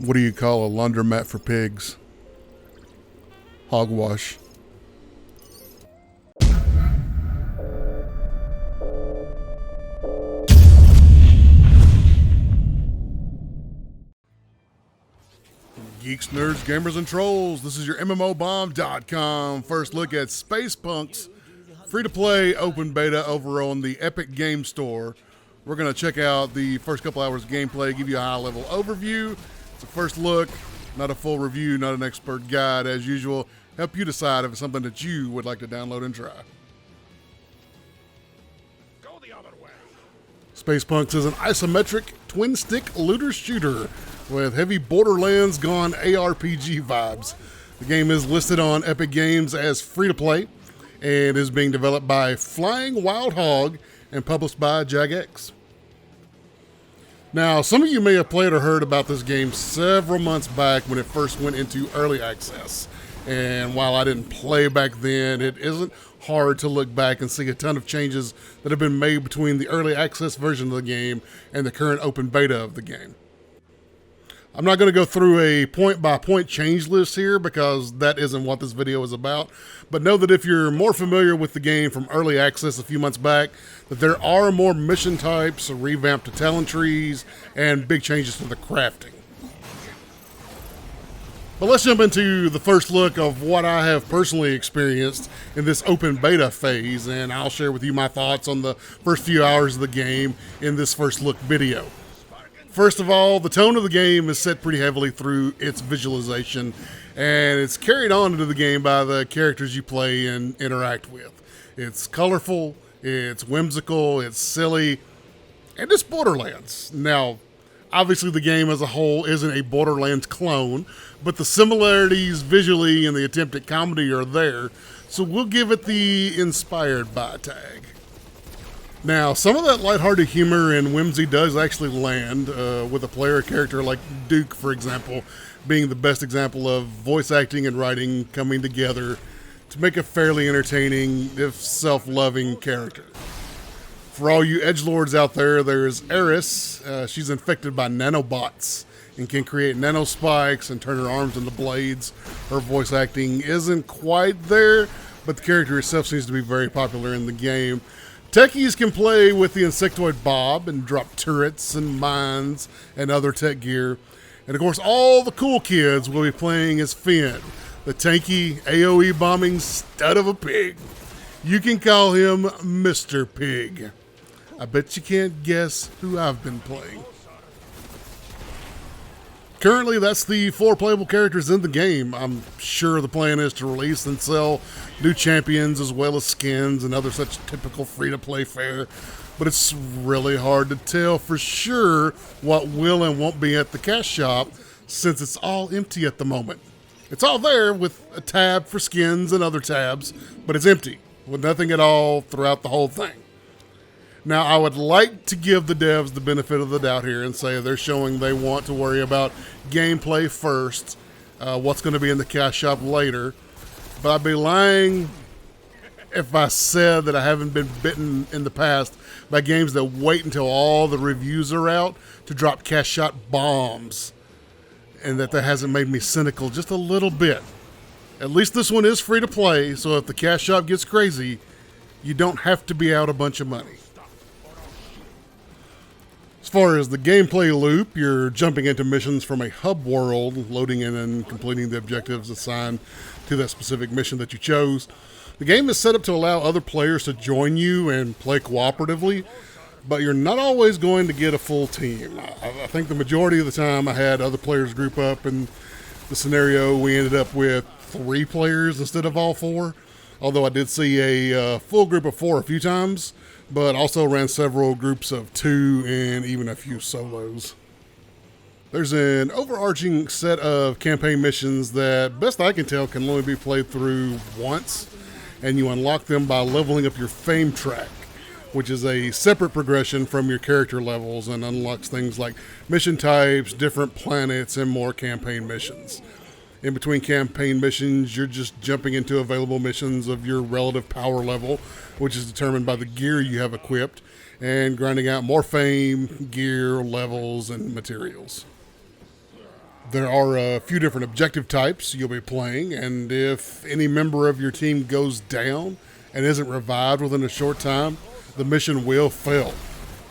What do you call a laundromat for pigs? Hogwash. Geeks, nerds, gamers, and trolls, this is your MMOBomb.com first look at Spacepunk's free-to-play open beta over on the Epic Game Store. We're going to check out the first couple hours of gameplay, give you a high-level overview. It's a first look, not a full review, not an expert guide. As usual, help you decide if it's something that you would like to download and try. Go the other way. Spacepunks is an isometric twin-stick looter shooter with heavy Borderlands gone ARPG vibes. The game is listed on Epic Games as free-to-play and is being developed by Flying Wild Hog and published by Jagex. Now, some of you may have played or heard about this game several months back when it first went into early access. And while I didn't play back then, it isn't hard to look back and see a ton of changes that have been made between the early access version of the game and the current open beta of the game. I'm not going to go through a point-by-point change list here because that isn't what this video is about, but know that if you're more familiar with the game from early access a few months back, that there are more mission types, a revamp to talent trees, and big changes to the crafting. But let's jump into the first look of what I have personally experienced in this open beta phase, and I'll share with you my thoughts on the first few hours of the game in this first look video. First of all, the tone of the game is set pretty heavily through its visualization, and it's carried on into the game by the characters you play and interact with. It's colorful, it's whimsical, it's silly, and it's Borderlands. Now, obviously the game as a whole isn't a Borderlands clone, but the similarities visually and the attempt at comedy are there, so we'll give it the inspired by tag. Now, some of that lighthearted humor and whimsy does actually land, with a player character like Duke, for example, being the best example of voice acting and writing coming together to make a fairly entertaining, if self-loving character. For all you edgelords out there, there's Eris. She's infected by nanobots and can create nanospikes and turn her arms into blades. Her voice acting isn't quite there, but the character itself seems to be very popular in the game. Techies can play with the insectoid Bob and drop turrets and mines and other tech gear. And of course, all the cool kids will be playing as Finn, the tanky AoE bombing stud of a pig. You can call him Mr. Pig. I bet you can't guess who I've been playing. Currently, that's the 4 playable characters in the game. I'm sure the plan is to release and sell new champions as well as skins and other such typical free-to-play fare, but it's really hard to tell for sure what will and won't be at the cash shop since it's all empty at the moment. It's all there with a tab for skins and other tabs, but it's empty with nothing at all throughout the whole thing. Now, I would like to give the devs the benefit of the doubt here and say they're showing they want to worry about gameplay first, what's going to be in the cash shop later. But I'd be lying if I said that I haven't been bitten in the past by games that wait until all the reviews are out to drop cash shop bombs, and that hasn't made me cynical just a little bit. At least this one is free to play, so if the cash shop gets crazy, you don't have to be out a bunch of money. As far as the gameplay loop, you're jumping into missions from a hub world, loading in and completing the objectives assigned to that specific mission that you chose. The game is set up to allow other players to join you and play cooperatively, but you're not always going to get a full team. I think the majority of the time I had other players group up, and the scenario we ended up with 3 players instead of all 4, although I did see a full group of 4 a few times, but also ran several groups of 2 and even a few solos. There's an overarching set of campaign missions that, best I can tell, can only be played through once, and you unlock them by leveling up your fame track, which is a separate progression from your character levels and unlocks things like mission types, different planets, and more campaign missions. In between campaign missions, you're just jumping into available missions of your relative power level, which is determined by the gear you have equipped, and grinding out more fame, gear, levels, and materials. There are a few different objective types you'll be playing, and if any member of your team goes down and isn't revived within a short time, the mission will fail.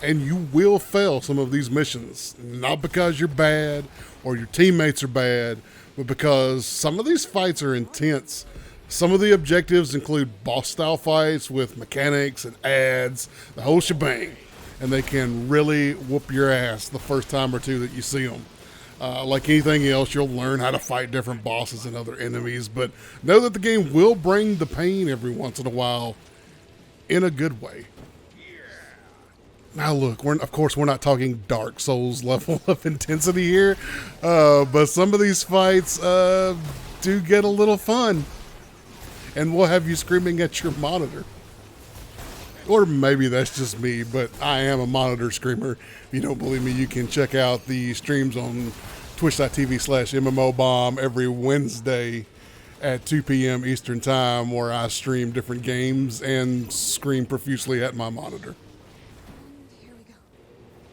And you will fail some of these missions, not because you're bad or your teammates are bad, but because some of these fights are intense. Some of the objectives include boss-style fights with mechanics and ads, the whole shebang, and they can really whoop your ass the first time or two that you see them. Like anything else, you'll learn how to fight different bosses and other enemies, but know that the game will bring the pain every once in a while in a good way. Now look, of course we're not talking Dark Souls level of intensity here, but some of these fights do get a little fun, and we'll have you screaming at your monitor. Or maybe that's just me, but I am a monitor screamer. If you don't believe me, you can check out the streams on twitch.tv/MMOBomb every Wednesday at 2 p.m. Eastern Time, where I stream different games and scream profusely at my monitor.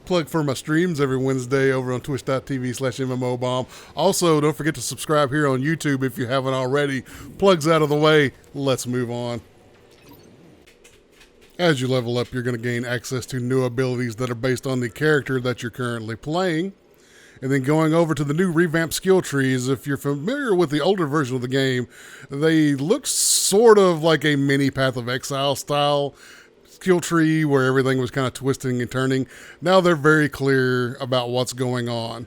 Plug for my streams every Wednesday over on twitch.tv/MMOBomb. Also, don't forget to subscribe here on YouTube if you haven't already. Plugs out of the way, let's move on. As you level up, you're going to gain access to new abilities that are based on the character that you're currently playing. And then going over to the new revamped skill trees, if you're familiar with the older version of the game, they look sort of like a mini Path of Exile style skill tree where everything was kind of twisting and turning. Now they're very clear about what's going on.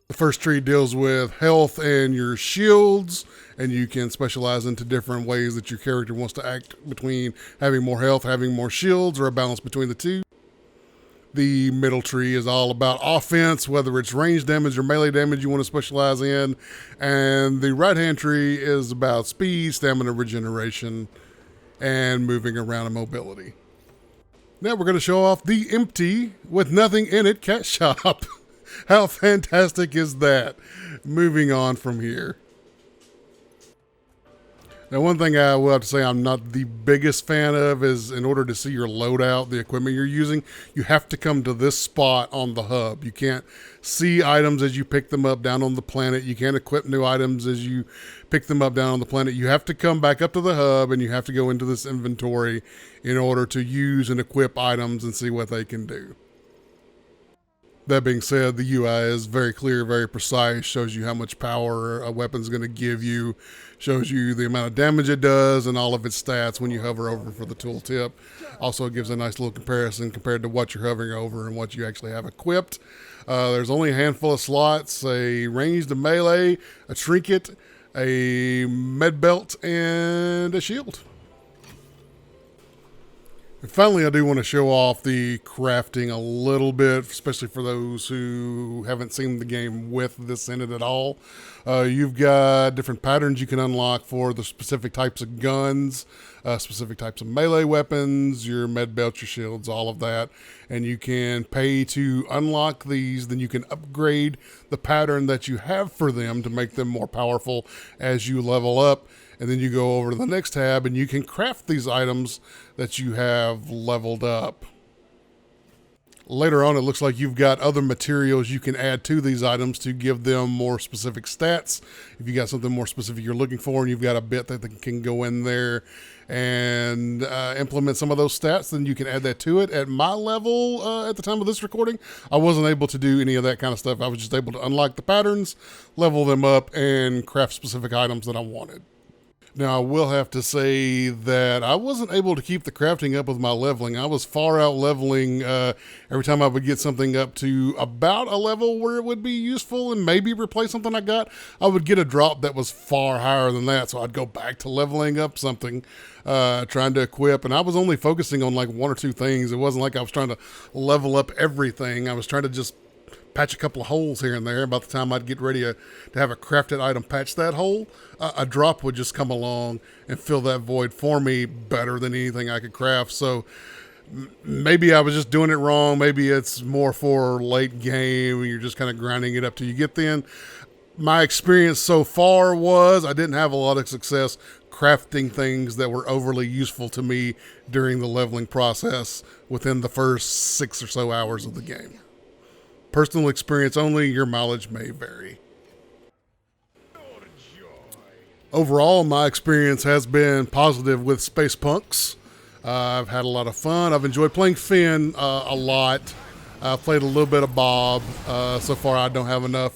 The first tree deals with health and your shields, and you can specialize into different ways that your character wants to act between having more health, having more shields, or a balance between the two. The middle tree is all about offense, whether it's range damage or melee damage you want to specialize in. And the right-hand tree is about speed, stamina regeneration, and moving around and mobility. Now we're going to show off the empty, with nothing in it, cat shop. How fantastic is that? Moving on from here. Now, one thing I will have to say I'm not the biggest fan of is, in order to see your loadout, the equipment you're using, you have to come to this spot on the hub. You can't see items as you pick them up down on the planet. You can't equip new items as you pick them up down on the planet. You have to come back up to the hub, and you have to go into this inventory in order to use and equip items and see what they can do. That being said, the UI is very clear, very precise, shows you how much power a weapon's going to give you, shows you the amount of damage it does and all of its stats when you hover over for the tooltip. Also gives a nice little comparison compared to what you're hovering over and what you actually have equipped. There's only a handful of slots: a ranged, a melee, a trinket, a med belt, and a shield. And finally, I do want to show off the crafting a little bit, especially for those who haven't seen the game with this in it at all. You've got different patterns you can unlock for the specific types of guns, specific types of melee weapons, your med belt, your shields, all of that. And you can pay to unlock these. Then you can upgrade the pattern that you have for them to make them more powerful as you level up. And then you go over to the next tab and you can craft these items that you have leveled up. Later on, it looks like you've got other materials you can add to these items to give them more specific stats. If you got something more specific you're looking for and you've got a bit that can go in there and implement some of those stats, then you can add that to it. At my level, at the time of this recording, I wasn't able to do any of that kind of stuff. I was just able to unlock the patterns, level them up, and craft specific items that I wanted. Now, I will have to say that I wasn't able to keep the crafting up with my leveling. I was far out leveling every time I would get something up to about a level where it would be useful and maybe replace something I got. I would get a drop that was far higher than that, so I'd go back to leveling up something, trying to equip. And I was only focusing on like one or two things. It wasn't like I was trying to level up everything. I was trying to just patch a couple of holes here and there. About the time I'd get ready to have a crafted item patch that hole, a drop would just come along and fill that void for me better than anything I could craft. So maybe I was just doing it wrong. Maybe it's more for late game and you're just kind of grinding it up till you get in. My experience so far was I didn't have a lot of success crafting things that were overly useful to me during the leveling process within the first 6 or so hours of the game. Personal experience only, your mileage may vary. Overall, my experience has been positive with Space Punks. I've had a lot of fun. I've enjoyed playing Finn a lot. I've played a little bit of Bob. So far, I don't have enough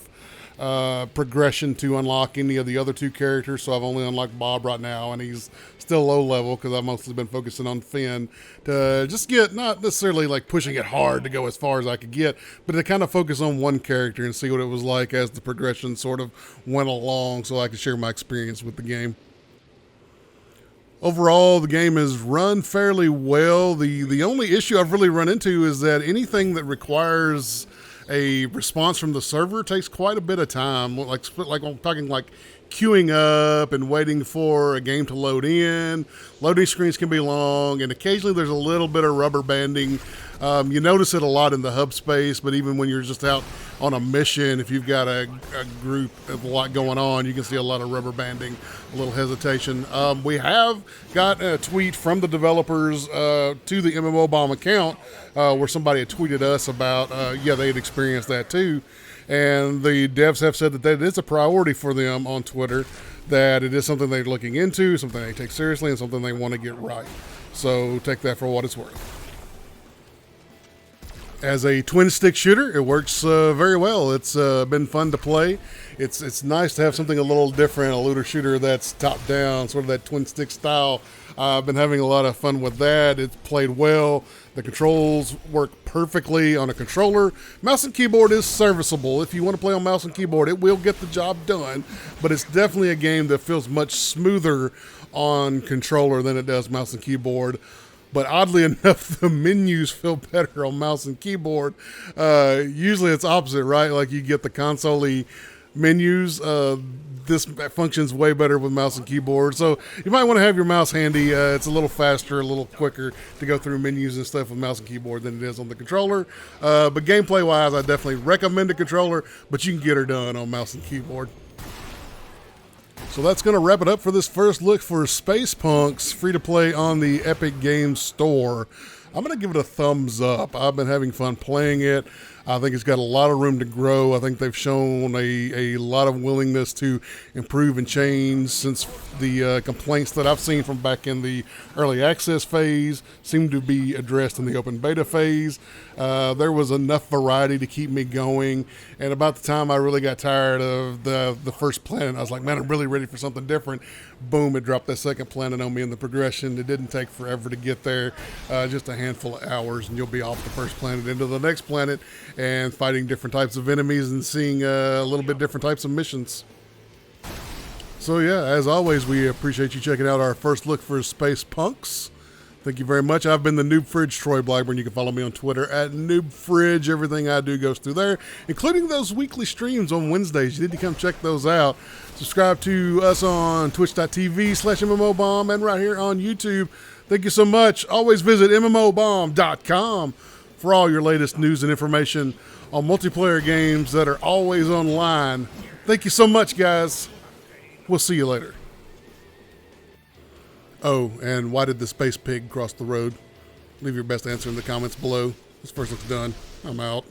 progression to unlock any of the other two characters, so I've only unlocked Bob right now, and he's still low level because I've mostly been focusing on Finn to just get, not necessarily like pushing it hard to go as far as I could get, but to kind of focus on one character and see what it was like as the progression sort of went along so I could share my experience with the game. Overall, the game is run fairly well. The only issue I've really run into is that anything that requires a response from the server takes quite a bit of time. Like I'm talking like queuing up and waiting for a game to load in. Loading screens can be long, and occasionally there's a little bit of rubber banding. You notice it a lot in the hub space, but even when you're just out on a mission, if you've got a group of a lot going on, you can see a lot of rubber banding, a little hesitation. We have got a tweet from the developers to the MMOBomb account where somebody had tweeted us about, they had experienced that too. And the devs have said that it is a priority for them on Twitter, that it is something they're looking into, something they take seriously, and something they want to get right. So take that for what it's worth. As a twin-stick shooter, it works very well. It's been fun to play. It's nice to have something a little different, a looter shooter that's top-down, sort of that twin-stick style. I've been having a lot of fun with that. It's played well. The controls work perfectly on a controller. Mouse and keyboard is serviceable. If you want to play on mouse and keyboard, it will get the job done, but it's definitely a game that feels much smoother on controller than it does mouse and keyboard. But oddly enough, the menus feel better on mouse and keyboard. Usually it's opposite, right? Like you get the console-y menus. This functions way better with mouse and keyboard. So you might want to have your mouse handy. It's a little faster, a little quicker to go through menus and stuff with mouse and keyboard than it is on the controller. But gameplay-wise, I definitely recommend a controller, but you can get her done on mouse and keyboard. So that's going to wrap it up for this first look for Space Punks, free to play on the Epic Games Store. I'm going to give it a thumbs up. I've been having fun playing it. I think it's got a lot of room to grow. I think they've shown a lot of willingness to improve and change since the complaints that I've seen from back in the early access phase seem to be addressed in the open beta phase. There was enough variety to keep me going, and about the time I really got tired of the first planet, I was like, man, I'm really ready for something different. Boom, it dropped that second planet on me in the progression. It didn't take forever to get there, just a handful of hours, and you'll be off the first planet into the next planet and fighting different types of enemies and seeing a little bit different types of missions. So yeah, as always, we appreciate you checking out our first look for Space Punks. Thank you very much. I've been the Noob Fridge, Troy Blackburn. You can follow me on Twitter at Noob Fridge. Everything I do goes through there, including those weekly streams on Wednesdays. You need to come check those out. Subscribe to us on twitch.tv/MMOBomb and right here on YouTube. Thank you so much. Always visit MMOBomb.com for all your latest news and information on multiplayer games that are always online. Thank you so much, guys. We'll see you later. Oh, and why did the space pig cross the road? Leave your best answer in the comments below. This first looks done. I'm out.